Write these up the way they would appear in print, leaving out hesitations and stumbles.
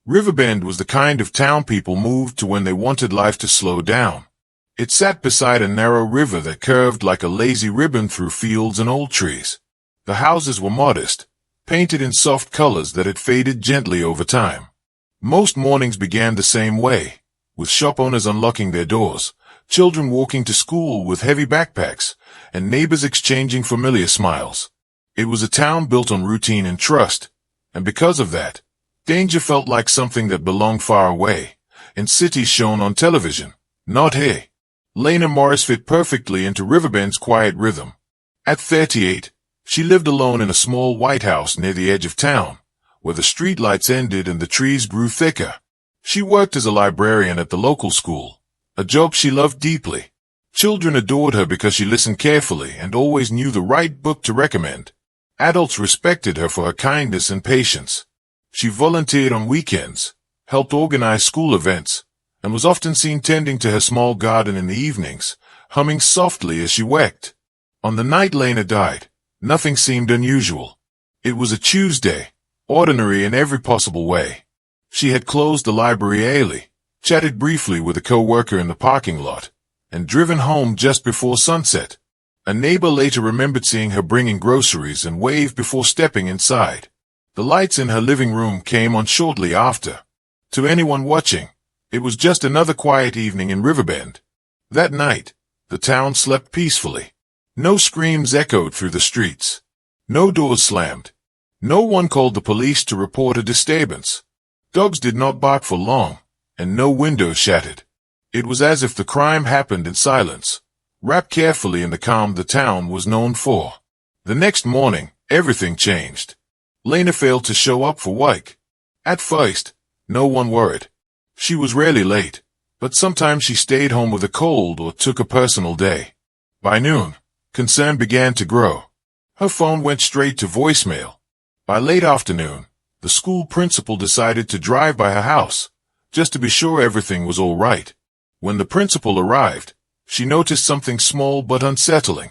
Riverbend was the kind of town people moved to when they wanted life to slow down. It sat beside a narrow river that curved like a lazy ribbon through fields and old trees. The houses were modest, painted in soft colors that had faded gently over time. Most mornings began the same way, with shop owners unlocking their doors, children walking to school with heavy backpacks, and neighbors exchanging familiar smiles. It was a town built on routine and trust, and because of that, danger felt like something that belonged far away, in cities shown on television, not here. Lena Morris fit perfectly into Riverbend's quiet rhythm. At 38, she lived alone in a small white house near the edge of town, where the streetlights ended and the trees grew thicker. She worked as a librarian at the local school, a job she loved deeply. Children adored her because she listened carefully and always knew the right book to recommend. Adults respected her for her kindness and patience. She volunteered on weekends, helped organize school events, and was often seen tending to her small garden in the evenings, humming softly as she worked. On the night Lena died, nothing seemed unusual. It was a Tuesday, ordinary in every possible way. She had closed the library early, chatted briefly with a co-worker in the parking lot, and driven home just before sunset. A neighbor later remembered seeing her bringing groceries and waved before stepping inside. The lights in her living room came on shortly after. To anyone watching, it was just another quiet evening in Riverbend. That night, the town slept peacefully. No screams echoed through the streets. No doors slammed. No one called the police to report a disturbance. Dogs did not bark for long, and no windows shattered. It was as if the crime happened in silence, wrapped carefully in the calm the town was known for. The next morning, everything changed. Lena failed to show up for work. At first, no one worried. She was rarely late, but sometimes she stayed home with a cold or took a personal day. By noon, concern began to grow. Her phone went straight to voicemail. By late afternoon, the school principal decided to drive by her house, just to be sure everything was all right. When the principal arrived, she noticed something small but unsettling.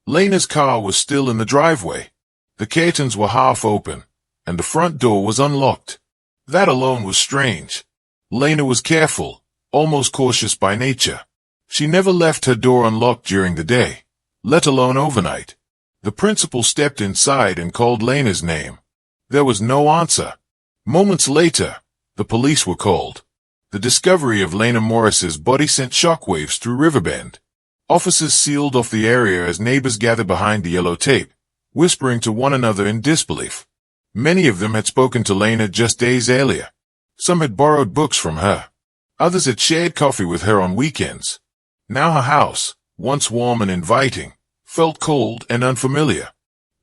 Lena's car was still in the driveway. The curtains were half open, and the front door was unlocked. That alone was strange. Lena was careful, almost cautious by nature. She never left her door unlocked during the day, let alone overnight. The principal stepped inside and called Lena's name. There was no answer. Moments later, the police were called. The discovery of Lena Morris's body sent shockwaves through Riverbend. Officers sealed off the area as neighbors gathered behind the yellow tape, whispering to one another in disbelief. Many of them had spoken to Lena just days earlier. Some had borrowed books from her. Others had shared coffee with her on weekends. Now her house, once warm and inviting, felt cold and unfamiliar.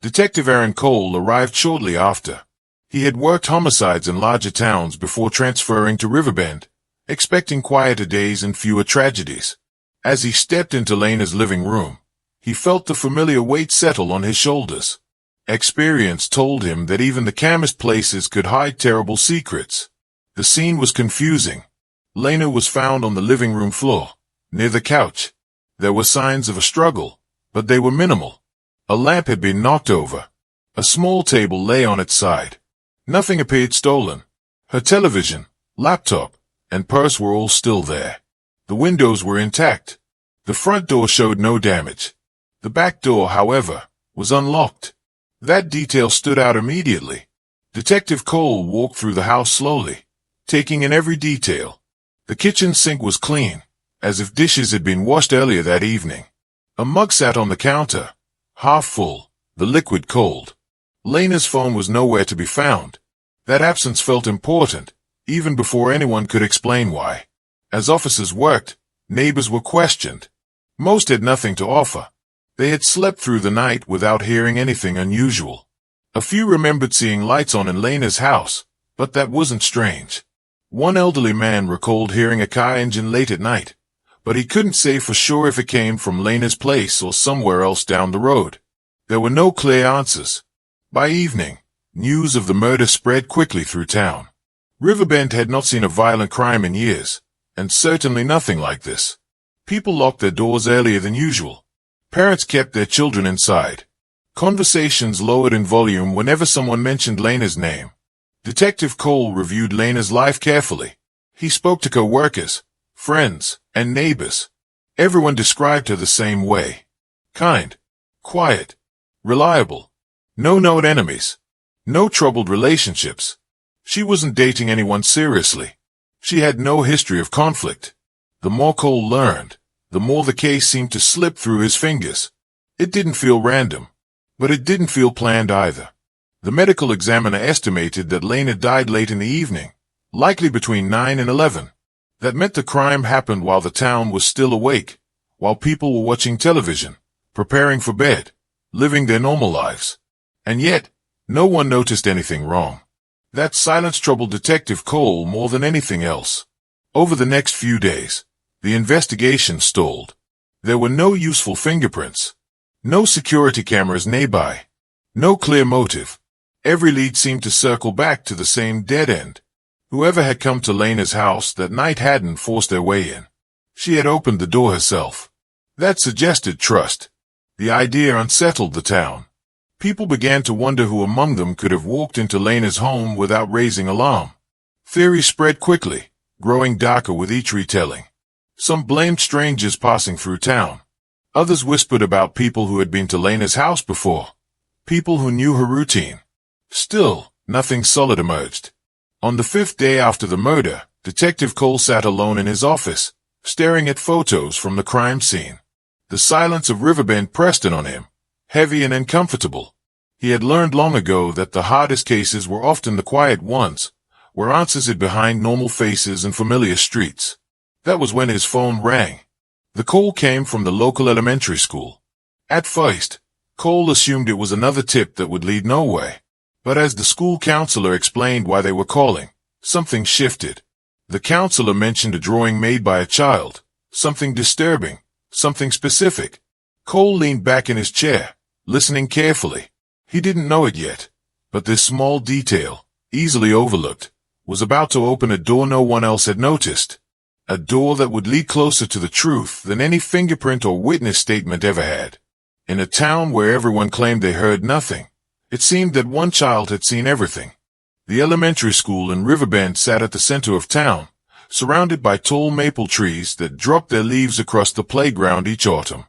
Detective Aaron Cole arrived shortly after. He had worked homicides in larger towns before transferring to Riverbend, expecting quieter days and fewer tragedies. As he stepped into Lena's living room, he felt the familiar weight settle on his shoulders. Experience told him that even the calmest places could hide terrible secrets. The scene was confusing. Lena was found on the living room floor, near the couch. There were signs of a struggle, but they were minimal. A lamp had been knocked over. A small table lay on its side. Nothing appeared stolen. Her television, laptop, and purse were all still there. The windows were intact. The front door showed no damage. The back door, however, was unlocked. That detail stood out immediately. Detective Cole walked through the house slowly, taking in every detail. The kitchen sink was clean, as if dishes had been washed earlier that evening. A mug sat on the counter, half full, the liquid cold. Lena's phone was nowhere to be found. That absence felt important, even before anyone could explain why. As officers worked, neighbors were questioned. Most had nothing to offer. They had slept through the night without hearing anything unusual. A few remembered seeing lights on in Lena's house, but that wasn't strange. One elderly man recalled hearing a car engine late at night, but he couldn't say for sure if it came from Lena's place or somewhere else down the road. There were no clear answers. By evening, news of the murder spread quickly through town. Riverbend had not seen a violent crime in years, and certainly nothing like this. People locked their doors earlier than usual. Parents kept their children inside. Conversations lowered in volume whenever someone mentioned Lena's name. Detective Cole reviewed Lena's life carefully. He spoke to co-workers, friends, and neighbors. Everyone described her the same way. Kind, quiet, reliable. No known enemies. No troubled relationships. She wasn't dating anyone seriously. She had no history of conflict. The more Cole learned, the more the case seemed to slip through his fingers. It didn't feel random, but it didn't feel planned either. The medical examiner estimated that Lena died late in the evening, likely between 9 and 11. That meant the crime happened while the town was still awake, while people were watching television, preparing for bed, living their normal lives. And yet, no one noticed anything wrong. That silence troubled Detective Cole more than anything else. Over the next few days, the investigation stalled. There were no useful fingerprints. No security cameras nearby. No clear motive. Every lead seemed to circle back to the same dead end. Whoever had come to Lena's house that night hadn't forced their way in. She had opened the door herself. That suggested trust. The idea unsettled the town. People began to wonder who among them could have walked into Lena's home without raising alarm. Theories spread quickly, growing darker with each retelling. Some blamed strangers passing through town. Others whispered about people who had been to Lena's house before. People who knew her routine. Still, nothing solid emerged. On the 5th day after the murder, Detective Cole sat alone in his office, staring at photos from the crime scene. The silence of Riverbend pressed in on him, heavy and uncomfortable. He had learned long ago that the hardest cases were often the quiet ones, where answers hid behind normal faces and familiar streets. That was when his phone rang. The call came from the local elementary school. At first, Cole assumed it was another tip that would lead nowhere. But as the school counselor explained why they were calling, something shifted. The counselor mentioned a drawing made by a child, something disturbing, something specific. Cole leaned back in his chair, listening carefully. He didn't know it yet, but this small detail, easily overlooked, was about to open a door no one else had noticed. A door that would lead closer to the truth than any fingerprint or witness statement ever had. In a town where everyone claimed they heard nothing, it seemed that one child had seen everything. The elementary school in Riverbend sat at the center of town, surrounded by tall maple trees that dropped their leaves across the playground each autumn.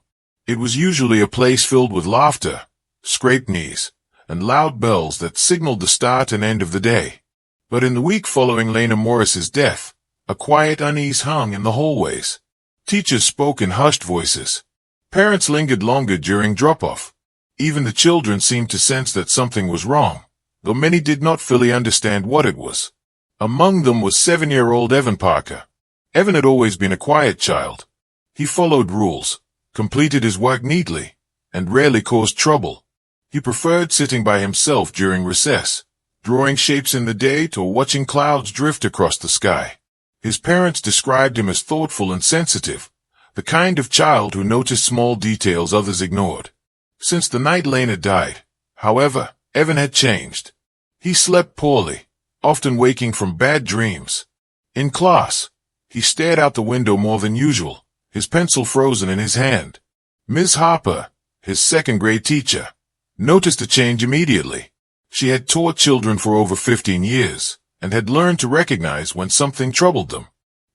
It was usually a place filled with laughter, scraped knees, and loud bells that signaled the start and end of the day. But in the week following Lena Morris's death, a quiet unease hung in the hallways. Teachers spoke in hushed voices. Parents lingered longer during drop-off. Even the children seemed to sense that something was wrong, though many did not fully understand what it was. Among them was 7-year-old Evan Parker. Evan had always been a quiet child. He followed rules, completed his work neatly, and rarely caused trouble. He preferred sitting by himself during recess, drawing shapes in the dirt or watching clouds drift across the sky. His parents described him as thoughtful and sensitive, the kind of child who noticed small details others ignored. Since the night Lena died, however, Evan had changed. He slept poorly, often waking from bad dreams. In class, he stared out the window more than usual, his pencil frozen in his hand. Ms. Harper, his second-grade teacher, noticed a change immediately. She had taught children for over 15 years, and had learned to recognize when something troubled them.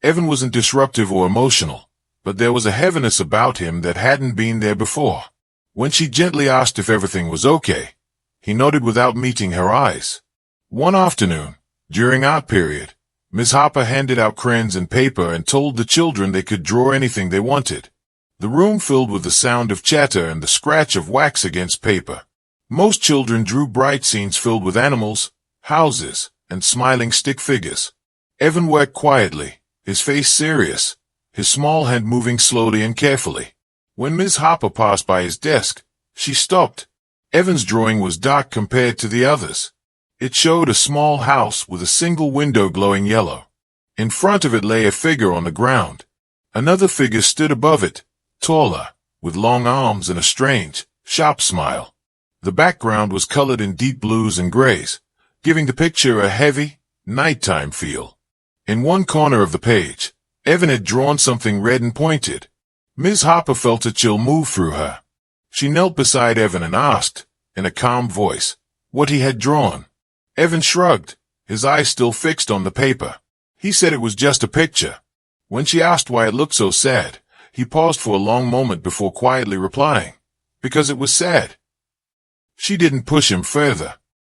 Evan wasn't disruptive or emotional, but there was a heaviness about him that hadn't been there before. When she gently asked if everything was okay, he nodded without meeting her eyes. One afternoon, during art period, Ms. Harper handed out crayons and paper and told the children they could draw anything they wanted. The room filled with the sound of chatter and the scratch of wax against paper. Most children drew bright scenes filled with animals, houses, and smiling stick figures. Evan worked quietly, his face serious, his small hand moving slowly and carefully. When Ms. Harper passed by his desk, she stopped. Evan's drawing was dark compared to the others. It showed a small house with a single window glowing yellow. In front of it lay a figure on the ground. Another figure stood above it, taller, with long arms and a strange, sharp smile. The background was colored in deep blues and grays, giving the picture a heavy, nighttime feel. In one corner of the page, Evan had drawn something red and pointed. Ms. Harper felt a chill move through her. She knelt beside Evan and asked, in a calm voice, what he had drawn. Evan shrugged, his eyes still fixed on the paper. He said it was just a picture. When she asked why it looked so sad, he paused for a long moment before quietly replying, "Because it was sad." She didn't push him further.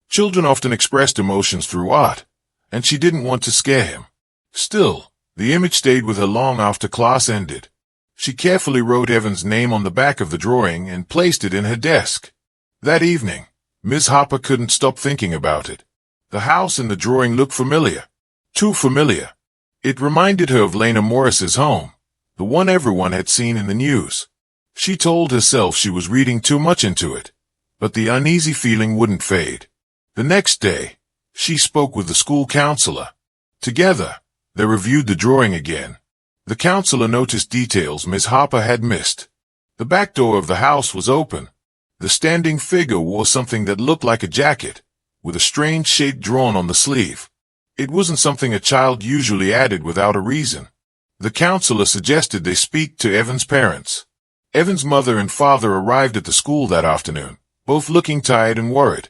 Children often expressed emotions through art, and she didn't want to scare him. Still, the image stayed with her long after class ended. She carefully wrote Evan's name on the back of the drawing and placed it in her desk. That evening, Miss Harper couldn't stop thinking about it. The house in the drawing looked familiar. Too familiar. It reminded her of Lena Morris's home, the one everyone had seen in the news. She told herself she was reading too much into it, but the uneasy feeling wouldn't fade. The next day, she spoke with the school counselor. Together, they reviewed the drawing again. The counselor noticed details Miss Harper had missed. The back door of the house was open. The standing figure wore something that looked like a jacket, with a strange shape drawn on the sleeve. It wasn't something a child usually added without a reason. The counselor suggested they speak to Evan's parents. Evan's mother and father arrived at the school that afternoon, both looking tired and worried.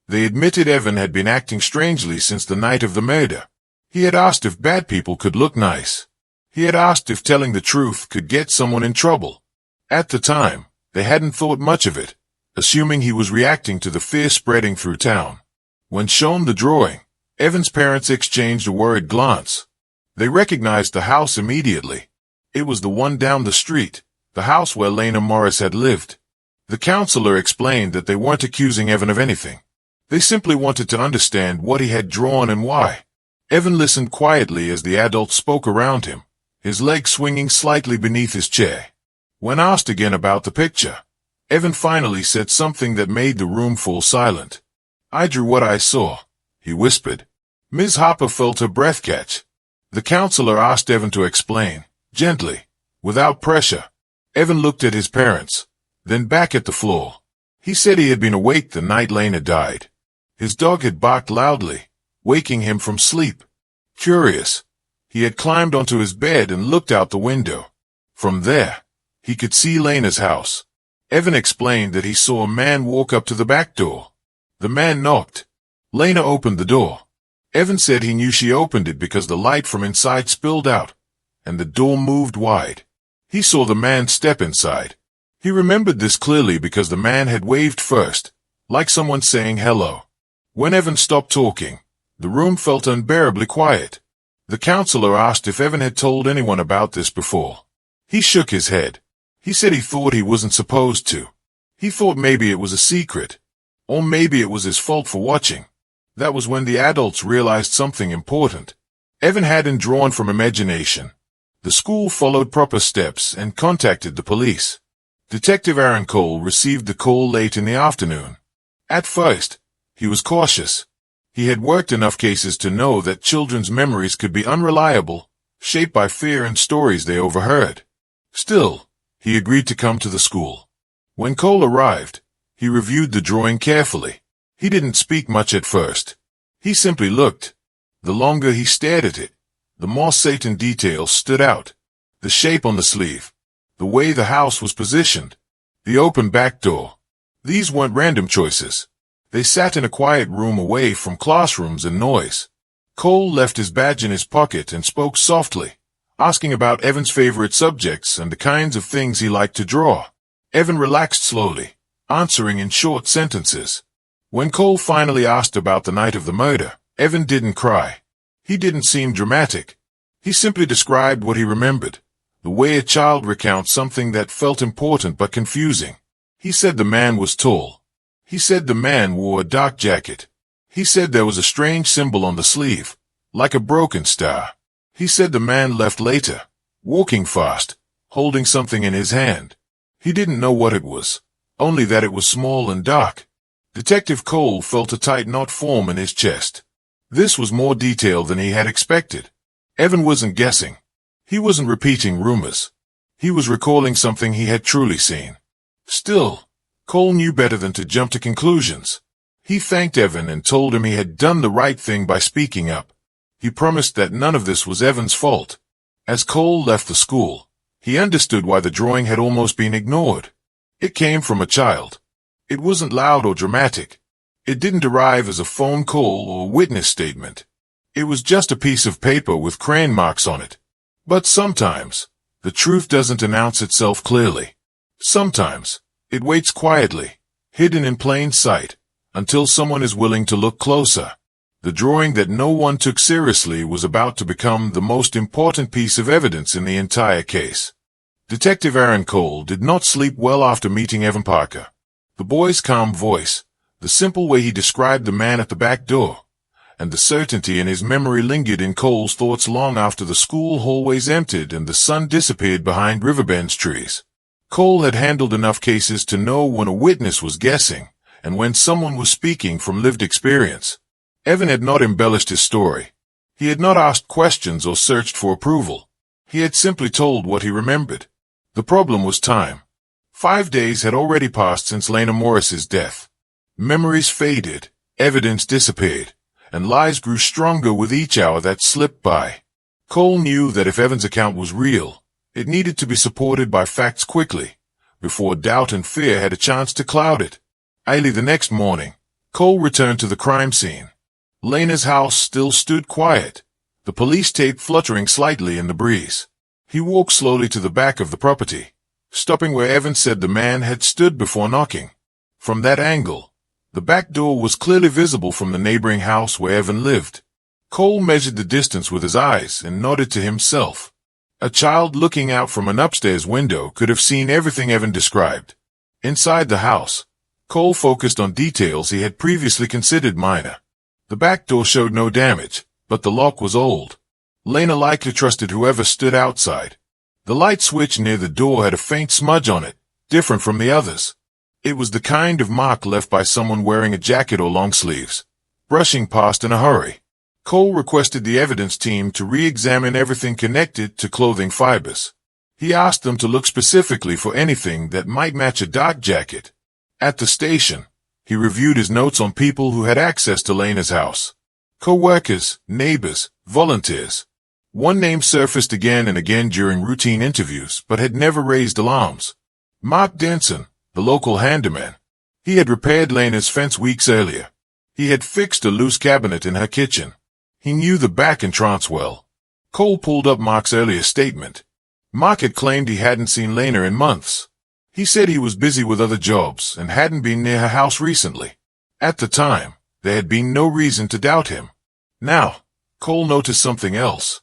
They admitted Evan had been acting strangely since the night of the murder. He had asked if bad people could look nice. He had asked if telling the truth could get someone in trouble. At the time, they hadn't thought much of it, assuming he was reacting to the fear spreading through town. When shown the drawing, Evan's parents exchanged a worried glance. They recognized the house immediately. It was the one down the street, the house where Lena Morris had lived. The counselor explained that they weren't accusing Evan of anything. They simply wanted to understand what he had drawn and why. Evan listened quietly as the adults spoke around him, his legs swinging slightly beneath his chair. When asked again about the picture, Evan finally said something that made the room fall silent. "I drew what I saw," he whispered. Ms. Harper felt her breath catch. The counselor asked Evan to explain, gently, without pressure. Evan looked at his parents, then back at the floor. He said he had been awake the night Lena died. His dog had barked loudly, waking him from sleep. Curious, he had climbed onto his bed and looked out the window. From there, he could see Lena's house. Evan explained that he saw a man walk up to the back door. The man knocked. Lena opened the door. Evan said he knew she opened it because the light from inside spilled out, and the door moved wide. He saw the man step inside. He remembered this clearly because the man had waved first, like someone saying hello. When Evan stopped talking, the room felt unbearably quiet. The counselor asked if Evan had told anyone about this before. He shook his head. He said he thought he wasn't supposed to. He thought maybe it was a secret, or maybe it was his fault for watching. That was when the adults realized something important. Evan hadn't drawn from imagination. The school followed proper steps and contacted the police. Detective Aaron Cole received the call late in the afternoon. At first, he was cautious. He had worked enough cases to know that children's memories could be unreliable, shaped by fear and stories they overheard. Still, he agreed to come to the school. When Cole arrived, he reviewed the drawing carefully. He didn't speak much at first. He simply looked. The longer he stared at it, the more Satan details stood out. The shape on the sleeve, the way the house was positioned, the open back door. These weren't random choices. They sat in a quiet room away from classrooms and noise. Cole left his badge in his pocket and spoke softly, asking about Evan's favorite subjects and the kinds of things he liked to draw. Evan relaxed slowly, answering in short sentences. When Cole finally asked about the night of the murder, Evan didn't cry. He didn't seem dramatic. He simply described what he remembered, the way a child recounts something that felt important but confusing. He said the man was tall. He said the man wore a dark jacket. He said there was a strange symbol on the sleeve, like a broken star. He said the man left later, walking fast, holding something in his hand. He didn't know what it was, only that it was small and dark. Detective Cole felt a tight knot form in his chest. This was more detail than he had expected. Evan wasn't guessing. He wasn't repeating rumors. He was recalling something he had truly seen. Still, Cole knew better than to jump to conclusions. He thanked Evan and told him he had done the right thing by speaking up. He promised that none of this was Evan's fault. As Cole left the school, he understood why the drawing had almost been ignored. It came from a child. It wasn't loud or dramatic. It didn't arrive as a phone call or witness statement. It was just a piece of paper with crayon marks on it. But sometimes, the truth doesn't announce itself clearly. Sometimes, it waits quietly, hidden in plain sight, until someone is willing to look closer. The drawing that no one took seriously was about to become the most important piece of evidence in the entire case. Detective Aaron Cole did not sleep well after meeting Evan Parker. The boy's calm voice, the simple way he described the man at the back door, and the certainty in his memory lingered in Cole's thoughts long after the school hallways emptied and the sun disappeared behind Riverbend's trees. Cole had handled enough cases to know when a witness was guessing and when someone was speaking from lived experience. Evan had not embellished his story. He had not asked questions or searched for approval. He had simply told what he remembered. The problem was time. 5 days had already passed since Lena Morris's death. Memories faded, evidence disappeared, and lies grew stronger with each hour that slipped by. Cole knew that if Evan's account was real, it needed to be supported by facts quickly, before doubt and fear had a chance to cloud it. Early the next morning, Cole returned to the crime scene. Lena's house still stood quiet, the police tape fluttering slightly in the breeze. He walked slowly to the back of the property, stopping where Evan said the man had stood before knocking. From that angle, the back door was clearly visible from the neighboring house where Evan lived. Cole measured the distance with his eyes and nodded to himself. A child looking out from an upstairs window could have seen everything Evan described. Inside the house, Cole focused on details he had previously considered minor. The back door showed no damage, but the lock was old. Lena likely trusted whoever stood outside. The light switch near the door had a faint smudge on it, different from the others. It was the kind of mark left by someone wearing a jacket or long sleeves, brushing past in a hurry. Cole requested the evidence team to re-examine everything connected to clothing fibers. He asked them to look specifically for anything that might match a dark jacket. At the station, he reviewed his notes on people who had access to Lena's house. Co-workers, neighbors, volunteers. One name surfaced again and again during routine interviews, but had never raised alarms. Mark Denson, the local handyman. He had repaired Lena's fence weeks earlier. He had fixed a loose cabinet in her kitchen. He knew the back entrance well. Cole pulled up Mark's earlier statement. Mark had claimed he hadn't seen Lena in months. He said he was busy with other jobs and hadn't been near her house recently. At the time, there had been no reason to doubt him. Now, Cole noticed something else.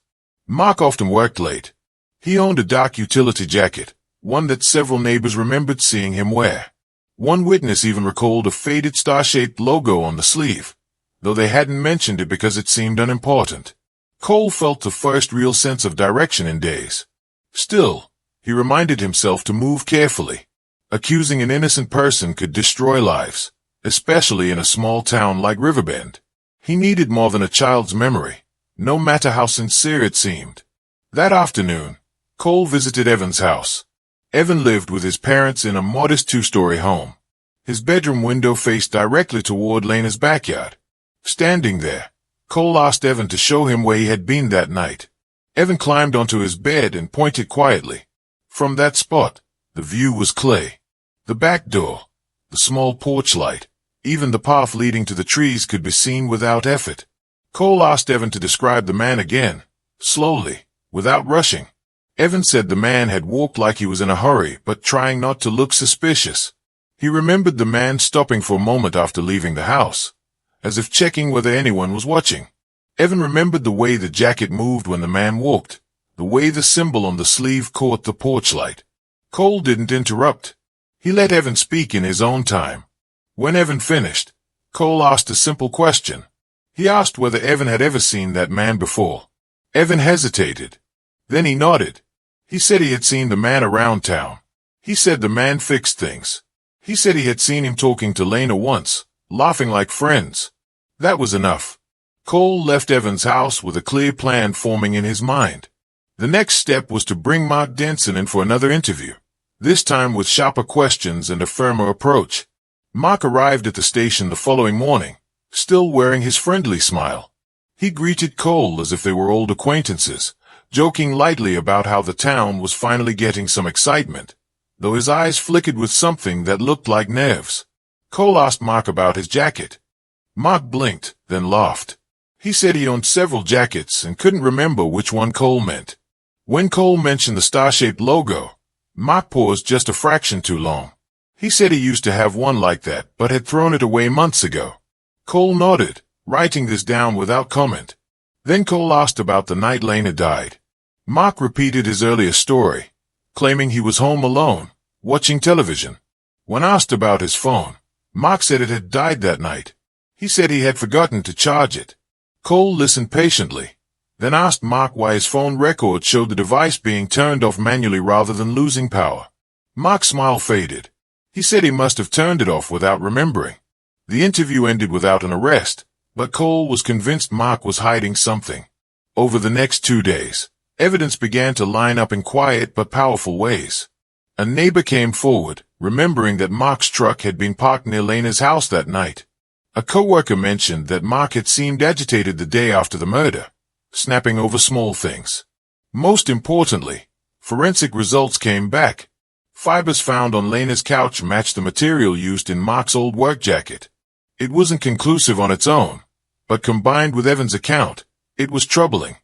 Mark often worked late. He owned a dark utility jacket, one that several neighbors remembered seeing him wear. One witness even recalled a faded star-shaped logo on the sleeve, though they hadn't mentioned it because it seemed unimportant. Cole felt the first real sense of direction in days. Still, he reminded himself to move carefully. Accusing an innocent person could destroy lives, especially in a small town like Riverbend. He needed more than a child's memory, no matter how sincere it seemed. That afternoon, Cole visited Evan's house. Evan lived with his parents in a modest 2-story home. His bedroom window faced directly toward Lena's backyard. Standing there, Cole asked Evan to show him where he had been that night. Evan climbed onto his bed and pointed quietly. From that spot, the view was clear. The back door, the small porch light, even the path leading to the trees could be seen without effort. Cole asked Evan to describe the man again, slowly, without rushing. Evan said the man had walked like he was in a hurry but trying not to look suspicious. He remembered the man stopping for a moment after leaving the house, as if checking whether anyone was watching. Evan remembered the way the jacket moved when the man walked, the way the symbol on the sleeve caught the porch light. Cole didn't interrupt. He let Evan speak in his own time. When Evan finished, Cole asked a simple question. He asked whether Evan had ever seen that man before. Evan hesitated. Then he nodded. He said he had seen the man around town. He said the man fixed things. He said he had seen him talking to Lena once, laughing like friends. That was enough. Cole left Evan's house with a clear plan forming in his mind. The next step was to bring Mark Denson in for another interview, this time with sharper questions and a firmer approach. Mark arrived at the station the following morning, still wearing his friendly smile. He greeted Cole as if they were old acquaintances, joking lightly about how the town was finally getting some excitement, though his eyes flickered with something that looked like nerves. Cole asked Mark about his jacket. Mark blinked, then laughed. He said he owned several jackets and couldn't remember which one Cole meant. When Cole mentioned the star-shaped logo, Mark paused just a fraction too long. He said he used to have one like that, but had thrown it away months ago. Cole nodded, writing this down without comment. Then Cole asked about the night Lena died. Mark repeated his earlier story, claiming he was home alone, watching television. When asked about his phone, Mark said it had died that night. He said he had forgotten to charge it. Cole listened patiently, then asked Mark why his phone record showed the device being turned off manually rather than losing power. Mark's smile faded. He said he must have turned it off without remembering. The interview ended without an arrest, but Cole was convinced Mark was hiding something. Over the next 2 days, evidence began to line up in quiet but powerful ways. A neighbor came forward, remembering that Mark's truck had been parked near Lena's house that night. A coworker mentioned that Mark had seemed agitated the day after the murder, snapping over small things. Most importantly, forensic results came back. Fibers found on Lena's couch matched the material used in Mark's old work jacket. It wasn't conclusive on its own, but combined with Evan's account, it was troubling.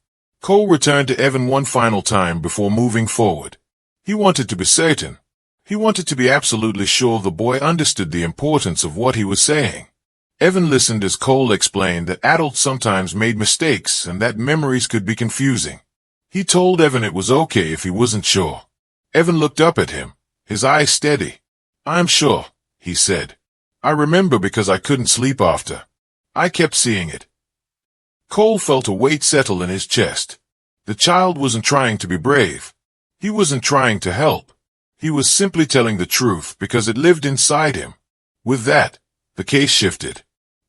Cole returned to Evan one final time before moving forward. He wanted to be certain. He wanted to be absolutely sure the boy understood the importance of what he was saying. Evan listened as Cole explained that adults sometimes made mistakes and that memories could be confusing. He told Evan it was okay if he wasn't sure. Evan looked up at him, his eyes steady. "I'm sure," he said. "I remember because I couldn't sleep after. I kept seeing it." Cole felt a weight settle in his chest. The child wasn't trying to be brave. He wasn't trying to help. He was simply telling the truth because it lived inside him. With that, the case shifted.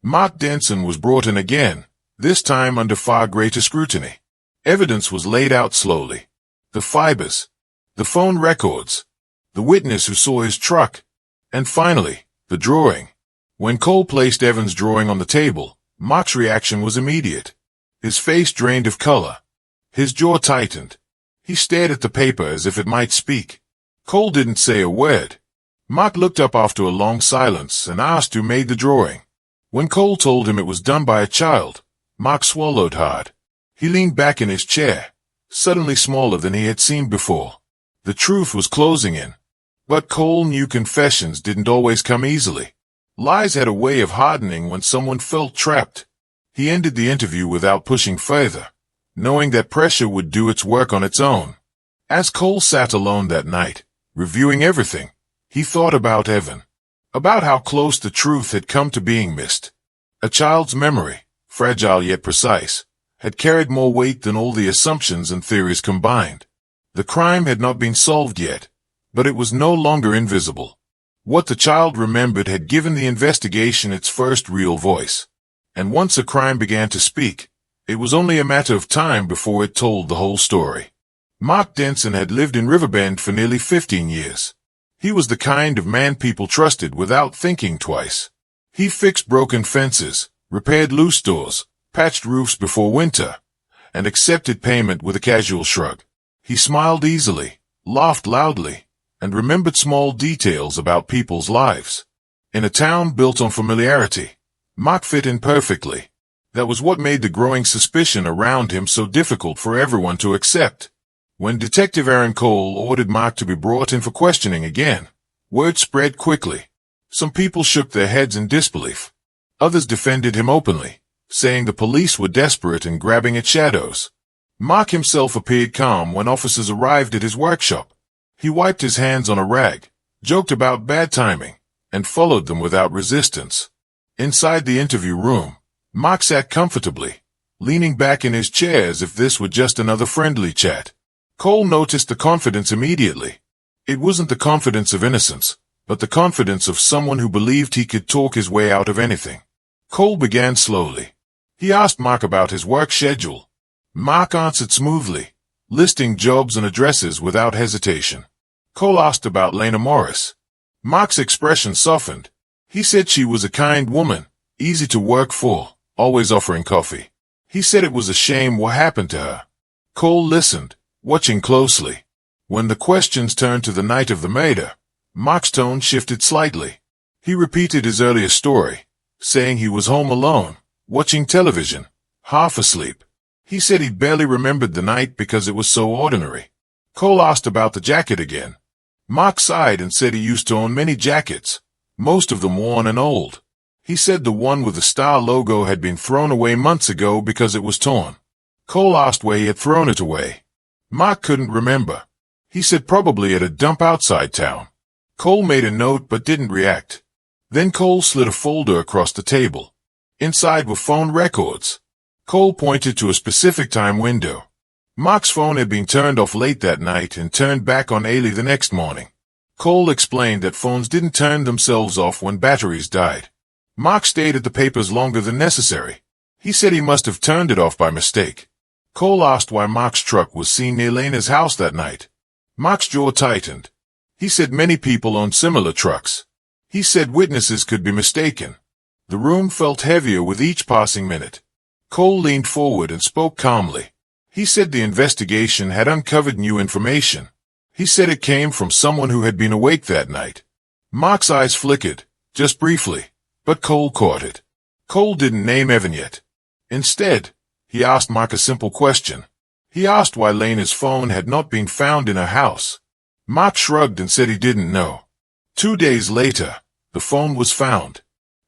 Mark Denson was brought in again, this time under far greater scrutiny. Evidence was laid out slowly. The fibers, the phone records, the witness who saw his truck, and finally, the drawing. When Cole placed Evan's drawing on the table, Mark's reaction was immediate. His face drained of color. His jaw tightened. He stared at the paper as if it might speak. Cole didn't say a word. Mark looked up after a long silence and asked who made the drawing. When Cole told him it was done by a child, Mark swallowed hard. He leaned back in his chair, suddenly smaller than he had seemed before. The truth was closing in. But Cole knew confessions didn't always come easily. Lies had a way of hardening when someone felt trapped. He ended the interview without pushing further, knowing that pressure would do its work on its own. As Cole sat alone that night, reviewing everything, he thought about Evan. About how close the truth had come to being missed. A child's memory, fragile yet precise, had carried more weight than all the assumptions and theories combined. The crime had not been solved yet, but it was no longer invisible. What the child remembered had given the investigation its first real voice. And once a crime began to speak, it was only a matter of time before it told the whole story. Mark Denson had lived in Riverbend for nearly 15 years. He was the kind of man people trusted without thinking twice. He fixed broken fences, repaired loose doors, patched roofs before winter, and accepted payment with a casual shrug. He smiled easily, laughed loudly, and remembered small details about people's lives. In a town built on familiarity, Mark fit in perfectly. That was what made the growing suspicion around him so difficult for everyone to accept. When Detective Aaron Cole ordered Mark to be brought in for questioning again, word spread quickly. Some people shook their heads in disbelief. Others defended him openly, saying the police were desperate and grabbing at shadows. Mark himself appeared calm when officers arrived at his workshop. He wiped his hands on a rag, joked about bad timing, and followed them without resistance. Inside the interview room, Mark sat comfortably, leaning back in his chair as if this were just another friendly chat. Cole noticed the confidence immediately. It wasn't the confidence of innocence, but the confidence of someone who believed he could talk his way out of anything. Cole began slowly. He asked Mark about his work schedule. Mark answered smoothly, listing jobs and addresses without hesitation. Cole asked about Lena Morris. Mark's expression softened. He said she was a kind woman, easy to work for, always offering coffee. He said it was a shame what happened to her. Cole listened, watching closely. When the questions turned to the night of the murder, Mark's tone shifted slightly. He repeated his earlier story, saying he was home alone, watching television, half asleep. He said he barely remembered the night because it was so ordinary. Cole asked about the jacket again. Mark sighed and said he used to own many jackets, most of them worn and old. He said the one with the star logo had been thrown away months ago because it was torn. Cole asked where he had thrown it away. Mark couldn't remember. He said probably at a dump outside town. Cole made a note but didn't react. Then Cole slid a folder across the table. Inside were phone records. Cole pointed to a specific time window. Mark's phone had been turned off late that night and turned back on early the next morning. Cole explained that phones didn't turn themselves off when batteries died. Mark stayed at the papers longer than necessary. He said he must have turned it off by mistake. Cole asked why Mark's truck was seen near Lena's house that night. Mark's jaw tightened. He said many people owned similar trucks. He said witnesses could be mistaken. The room felt heavier with each passing minute. Cole leaned forward and spoke calmly. He said the investigation had uncovered new information. He said it came from someone who had been awake that night. Mark's eyes flickered, just briefly, but Cole caught it. Cole didn't name Evan yet. Instead, he asked Mark a simple question. He asked why Lena's phone had not been found in her house. Mark shrugged and said he didn't know. 2 days later, the phone was found.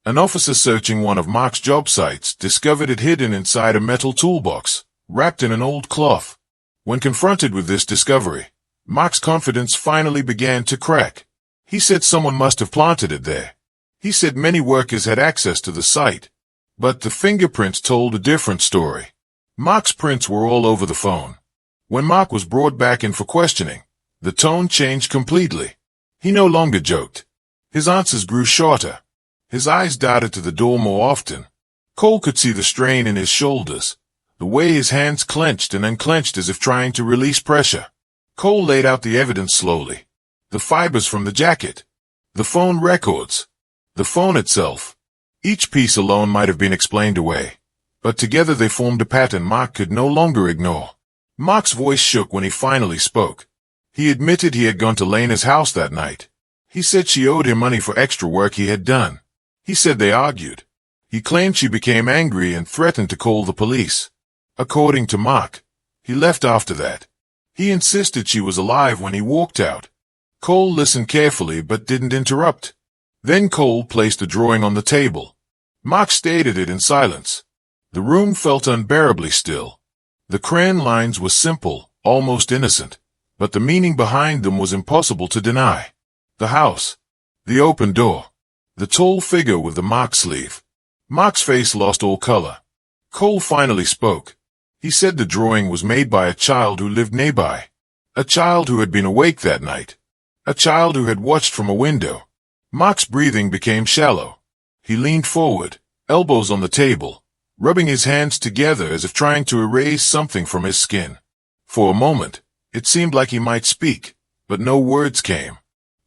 An officer searching one of Mark's job sites discovered it hidden inside a metal toolbox, wrapped in an old cloth. When confronted with this discovery, Mark's confidence finally began to crack. He said someone must have planted it there. He said many workers had access to the site. But the fingerprints told a different story. Mark's prints were all over the phone. When Mark was brought back in for questioning, the tone changed completely. He no longer joked. His answers grew shorter. His eyes darted to the door more often. Cole could see the strain in his shoulders, the way his hands clenched and unclenched as if trying to release pressure. Cole laid out the evidence slowly. The fibers from the jacket. The phone records. The phone itself. Each piece alone might have been explained away, but together they formed a pattern Mark could no longer ignore. Mark's voice shook when he finally spoke. He admitted he had gone to Lena's house that night. He said she owed him money for extra work he had done. He said they argued. He claimed she became angry and threatened to call the police. According to Mark, he left after that. He insisted she was alive when he walked out. Cole listened carefully but didn't interrupt. Then Cole placed a drawing on the table. Mark stared at it in silence. The room felt unbearably still. The crayon lines were simple, almost innocent, but the meaning behind them was impossible to deny. The house. The open door. The tall figure with the marked sleeve. Mark's face lost all color. Cole finally spoke. He said the drawing was made by a child who lived nearby. A child who had been awake that night. A child who had watched from a window. Mark's breathing became shallow. He leaned forward, elbows on the table, rubbing his hands together as if trying to erase something from his skin. For a moment, it seemed like he might speak, but no words came.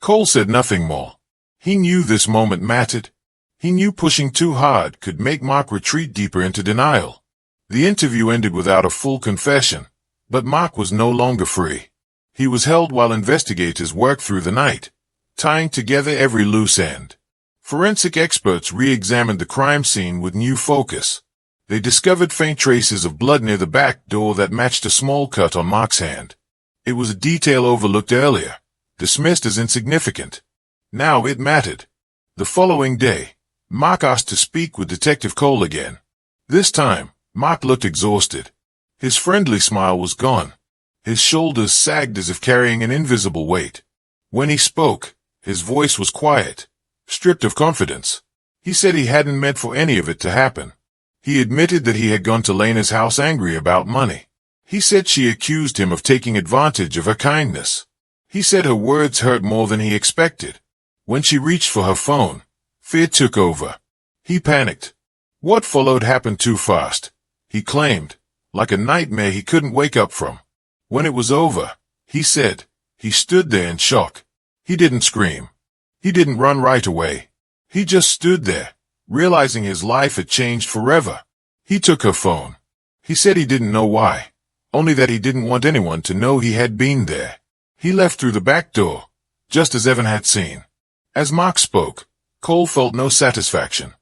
Cole said nothing more. He knew this moment mattered. He knew pushing too hard could make Mark retreat deeper into denial. The interview ended without a full confession, but Mark was no longer free. He was held while investigators worked through the night, tying together every loose end. Forensic experts re-examined the crime scene with new focus. They discovered faint traces of blood near the back door that matched a small cut on Mark's hand. It was a detail overlooked earlier, dismissed as insignificant. Now it mattered. The following day, Mark asked to speak with Detective Cole again. This time, Mark looked exhausted. His friendly smile was gone. His shoulders sagged as if carrying an invisible weight. When he spoke, his voice was quiet, stripped of confidence. He said he hadn't meant for any of it to happen. He admitted that he had gone to Lena's house angry about money. He said she accused him of taking advantage of her kindness. He said her words hurt more than he expected. When she reached for her phone, fear took over. He panicked. What followed happened too fast, he claimed, like a nightmare he couldn't wake up from. When it was over, he said, he stood there in shock. He didn't scream. He didn't run right away. He just stood there, realizing his life had changed forever. He took her phone. He said he didn't know why, only that he didn't want anyone to know he had been there. He left through the back door, just as Evan had seen. As Mark spoke, Cole felt no satisfaction,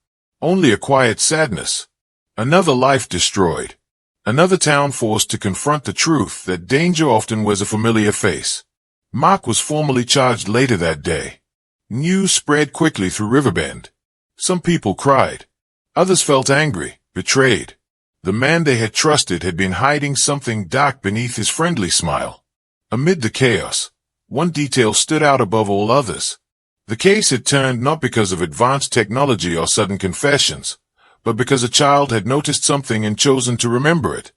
Only a quiet sadness. Another life destroyed. Another town forced to confront the truth that danger often wears a familiar face. Mark was formally charged later that day. News spread quickly through Riverbend. Some people cried. Others felt angry, betrayed. The man they had trusted had been hiding something dark beneath his friendly smile. Amid the chaos, one detail stood out above all others. The case had turned not because of advanced technology or sudden confessions, but because a child had noticed something and chosen to remember it.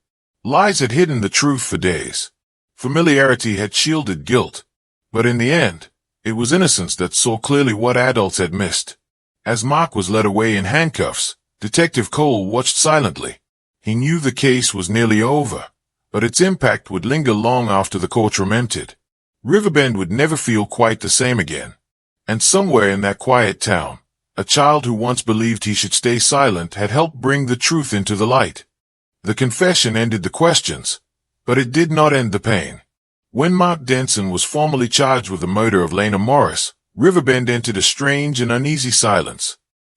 Lies had hidden the truth for days. Familiarity had shielded guilt. But in the end, it was innocence that saw clearly what adults had missed. As Mark was led away in handcuffs, Detective Cole watched silently. He knew the case was nearly over, but its impact would linger long after the courtroom emptied. Riverbend would never feel quite the same again. And somewhere in that quiet town, a child who once believed he should stay silent had helped bring the truth into the light. The confession ended the questions, but it did not end the pain. When Mark Denson was formally charged with the murder of Lena Morris, Riverbend entered a strange and uneasy silence.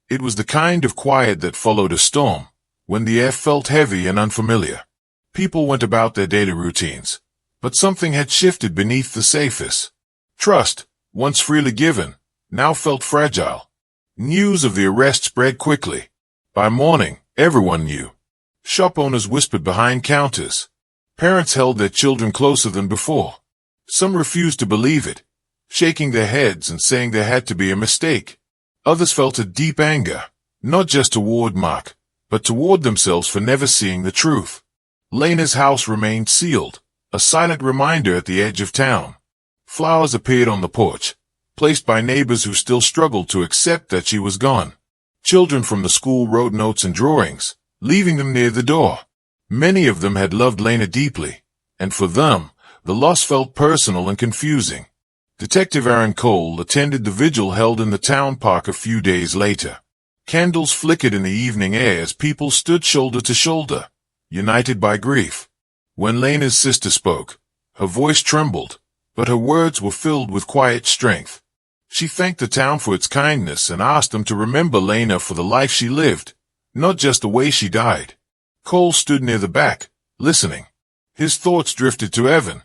It was the kind of quiet that followed a storm, when the air felt heavy and unfamiliar. People went about their daily routines, but something had shifted beneath the surface. Trust, once freely given, now felt fragile. News of the arrest spread quickly. By morning, everyone knew. Shop owners whispered behind counters. Parents held their children closer than before. Some refused to believe it, shaking their heads and saying there had to be a mistake. Others felt a deep anger, not just toward Mark, but toward themselves for never seeing the truth. Lena's house remained sealed, a silent reminder at the edge of town. Flowers appeared on the porch, placed by neighbors who still struggled to accept that she was gone. Children from the school wrote notes and drawings, leaving them near the door. Many of them had loved Lena deeply, and for them, the loss felt personal and confusing. Detective Aaron Cole attended the vigil held in the town park a few days later. Candles flickered in the evening air as people stood shoulder to shoulder, united by grief. When Lena's sister spoke, her voice trembled, but her words were filled with quiet strength. She thanked the town for its kindness and asked them to remember Lena for the life she lived, not just the way she died. Cole stood near the back, listening. His thoughts drifted to Evan.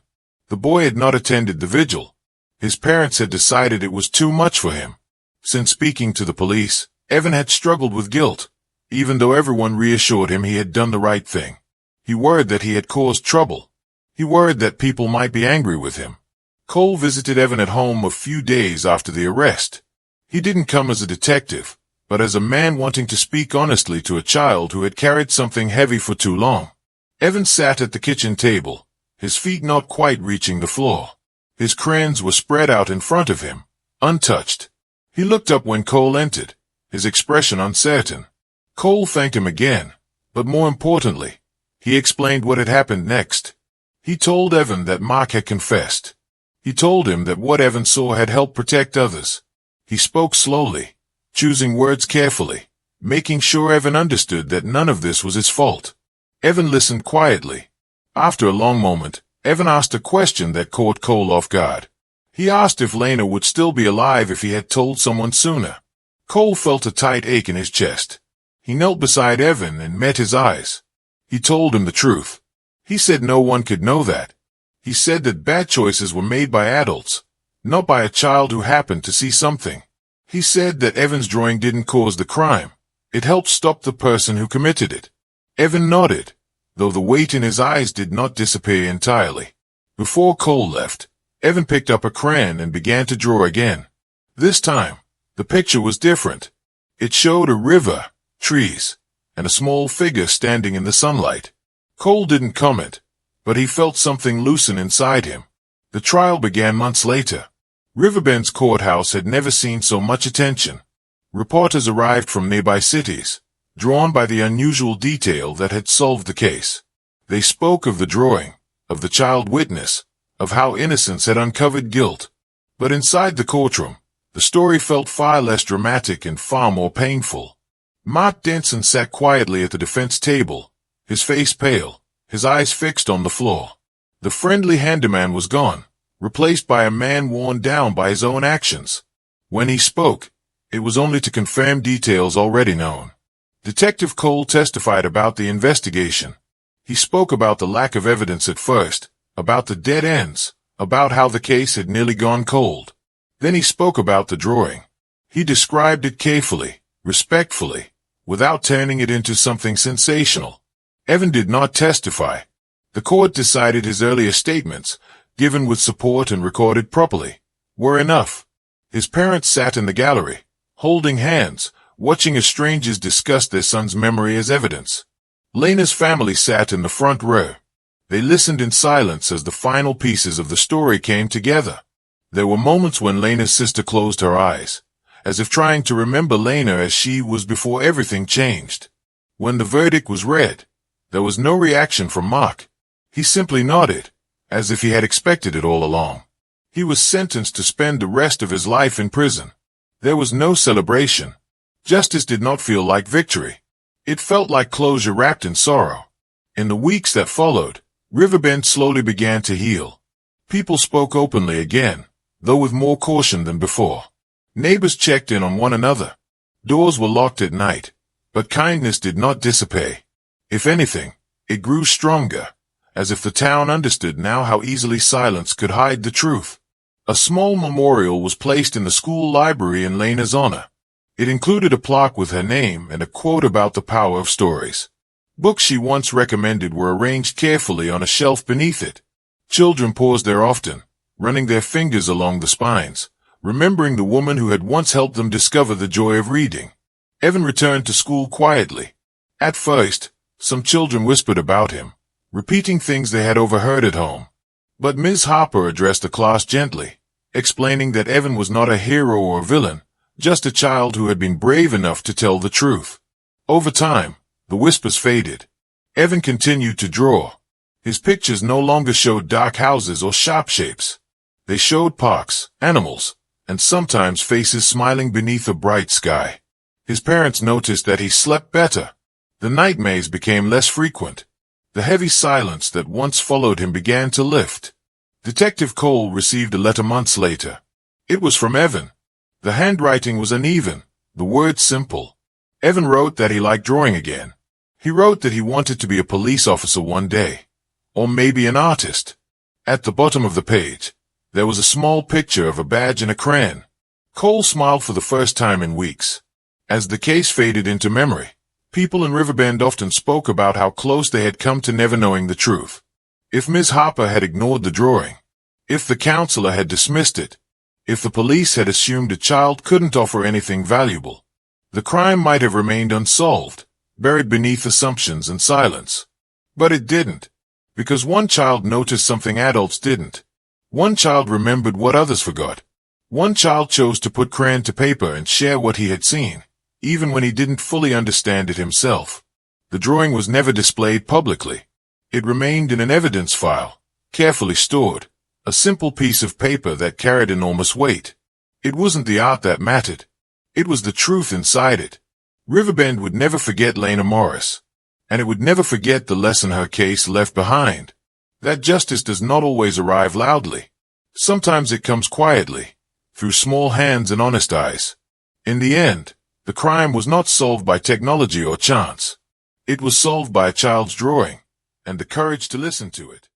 The boy had not attended the vigil. His parents had decided it was too much for him. Since speaking to the police, Evan had struggled with guilt, even though everyone reassured him he had done the right thing. He worried that he had caused trouble. He worried that people might be angry with him. Cole visited Evan at home a few days after the arrest. He didn't come as a detective, but as a man wanting to speak honestly to a child who had carried something heavy for too long. Evan sat at the kitchen table, his feet not quite reaching the floor. His crayons were spread out in front of him, untouched. He looked up when Cole entered, his expression uncertain. Cole thanked him again, but more importantly, he explained what had happened next. He told Evan that Mark had confessed. He told him that what Evan saw had helped protect others. He spoke slowly, choosing words carefully, making sure Evan understood that none of this was his fault. Evan listened quietly. After a long moment, Evan asked a question that caught Cole off guard. He asked if Lena would still be alive if he had told someone sooner. Cole felt a tight ache in his chest. He knelt beside Evan and met his eyes. He told him the truth. He said no one could know that. He said that bad choices were made by adults, not by a child who happened to see something. He said that Evan's drawing didn't cause the crime. It helped stop the person who committed it. Evan nodded, though the weight in his eyes did not disappear entirely. Before Cole left, Evan picked up a crayon and began to draw again. This time, the picture was different. It showed a river, trees, and a small figure standing in the sunlight. Cole didn't comment, but he felt something loosen inside him. The trial began months later. Riverbend's courthouse had never seen so much attention. Reporters arrived from nearby cities, drawn by the unusual detail that had solved the case. They spoke of the drawing, of the child witness, of how innocence had uncovered guilt. But inside the courtroom, the story felt far less dramatic and far more painful. Mark Denson sat quietly at the defense table, his face pale, his eyes fixed on the floor. The friendly handyman was gone, replaced by a man worn down by his own actions. When he spoke, it was only to confirm details already known. Detective Cole testified about the investigation. He spoke about the lack of evidence at first, about the dead ends, about how the case had nearly gone cold. Then he spoke about the drawing. He described it carefully, respectfully, without turning it into something sensational. Evan did not testify. The court decided his earlier statements, given with support and recorded properly, were enough. His parents sat in the gallery, holding hands, watching as strangers discussed their son's memory as evidence. Lena's family sat in the front row. They listened in silence as the final pieces of the story came together. There were moments when Lena's sister closed her eyes, as if trying to remember Lena as she was before everything changed. When the verdict was read, there was no reaction from Mark. He simply nodded, as if he had expected it all along. He was sentenced to spend the rest of his life in prison. There was no celebration. Justice did not feel like victory. It felt like closure wrapped in sorrow. In the weeks that followed, Riverbend slowly began to heal. People spoke openly again, though with more caution than before. Neighbors checked in on one another. Doors were locked at night, but kindness did not dissipate. If anything, it grew stronger, as if the town understood now how easily silence could hide the truth. A small memorial was placed in the school library in Lena's honor. It included a plaque with her name and a quote about the power of stories. Books she once recommended were arranged carefully on a shelf beneath it. Children paused there often, running their fingers along the spines, remembering the woman who had once helped them discover the joy of reading. Evan returned to school quietly. At first, some children whispered about him, repeating things they had overheard at home. But Ms. Harper addressed the class gently, explaining that Evan was not a hero or villain, just a child who had been brave enough to tell the truth. Over time, the whispers faded. Evan continued to draw. His pictures no longer showed dark houses or sharp shapes. They showed parks, animals, and sometimes faces smiling beneath a bright sky. His parents noticed that he slept better. The nightmares became less frequent. The heavy silence that once followed him began to lift. Detective Cole received a letter months later. It was from Evan. The handwriting was uneven, the words simple. Evan wrote that he liked drawing again. He wrote that he wanted to be a police officer one day, or maybe an artist. At the bottom of the page, there was a small picture of a badge and a crayon. Cole smiled for the first time in weeks. As the case faded into memory, people in Riverbend often spoke about how close they had come to never knowing the truth. If Ms. Harper had ignored the drawing, if the counselor had dismissed it, if the police had assumed a child couldn't offer anything valuable, the crime might have remained unsolved, buried beneath assumptions and silence. But it didn't, because one child noticed something adults didn't. One child remembered what others forgot. One child chose to put crayon to paper and share what he had seen, even when he didn't fully understand it himself. The drawing was never displayed publicly. It remained in an evidence file, carefully stored, a simple piece of paper that carried enormous weight. It wasn't the art that mattered. It was the truth inside it. Riverbend would never forget Lena Morris, and it would never forget the lesson her case left behind. That justice does not always arrive loudly. Sometimes it comes quietly, through small hands and honest eyes. In the end, the crime was not solved by technology or chance. It was solved by a child's drawing, and the courage to listen to it.